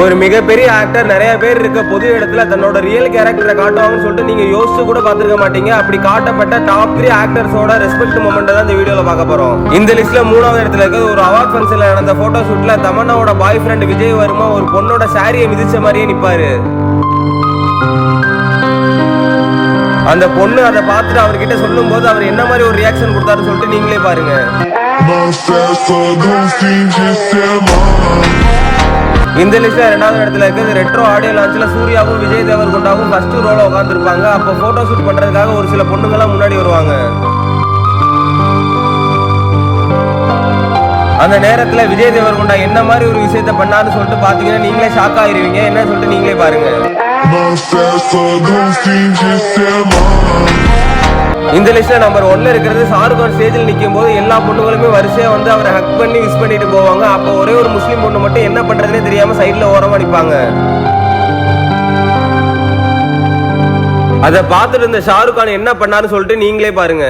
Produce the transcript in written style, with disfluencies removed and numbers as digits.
ஒரு மிகப்பெரிய ஆக்டர் நிறைய பேர் இருக்க பொது இடத்துல தன்னோட ரியல் கேரக்டரை காட்டுவாங்கன்னு சொல்லிட்டு நீங்க யோசிச்சு கூட பாத்துருக்க மாட்டீங்க. அப்படி காட்டப்பட்ட டாப் 3 ஆக்டர்ஸோட ரெஸ்பெக்ட் மொமெண்ட் தான் இந்த வீடியோல பார்க்க போறோம். இந்த லிஸ்ட்ல 3வது இடத்துல இருக்கிறது ஒரு அவார்ட் ஃபங்க்ஷன்ல நடந்த போட்டோ ஷூட்ல தமன்னாவோட பாய் ஃப்ரெண்ட் விஜய் வர்மா ஒரு பொண்ணோட சாரியை மிதிச்ச மாதிரியே நிப்பாரு. அந்த பொண்ணு அதை பார்த்துட்டு அவர்கிட்ட சொல்லும் போது அவர் என்ன மாதிரி ஒரு ரியாக்ஷன் கொடுத்தாருன்னு சொல்லிட்டு நீங்களே பாருங்க. இந்த லிஸ்ட்ல 2வது இடத்துல இருக்கிறது ரெட்ரோ ஆடியோ லான்ச்ல சூர்யாவும் விஜய் தேவர்கொண்டாவும் ஃபர்ஸ்ட் ரோல உட்காந்துருப்பாங்க. அப்போ போட்டோ ஷூட் பண்றதுக்காக ஒரு சில பொண்ணுங்கெல்லாம் முன்னாடி வருவாங்க. அந்த நேரத்துல விஜய் தேவர்கொண்டா என்ன மாதிரி ஒரு விஷயத்த பண்ணாருன்னு சொல்லிட்டு பாத்தீங்கன்னா நீங்களே ஷாக் ஆயிருவீங்க. என்ன சொல்லிட்டு நீங்களே பாருங்க. இந்த லிஸ்ட்ல நம்பர் 1ல இருக்கிறது ஷாருக் கான் ஸ்டேஜில் நிற்கும் போது எல்லா பொண்ணுங்களுமே வரிசையா வந்து அவரை ஹக் பண்ணி விஷ் பண்ணிட்டு போவாங்க. அப்போ ஒரே ஒரு முஸ்லீம் பொண்ணு மட்டும் என்ன பண்றதுனே தெரியாம சைட்ல ஓரமா நிற்பாங்க. அதை பார்த்துட்டு இருந்த ஷாருக் கான் என்ன பண்ணாருன்னு சொல்லிட்டு நீங்களே பாருங்க.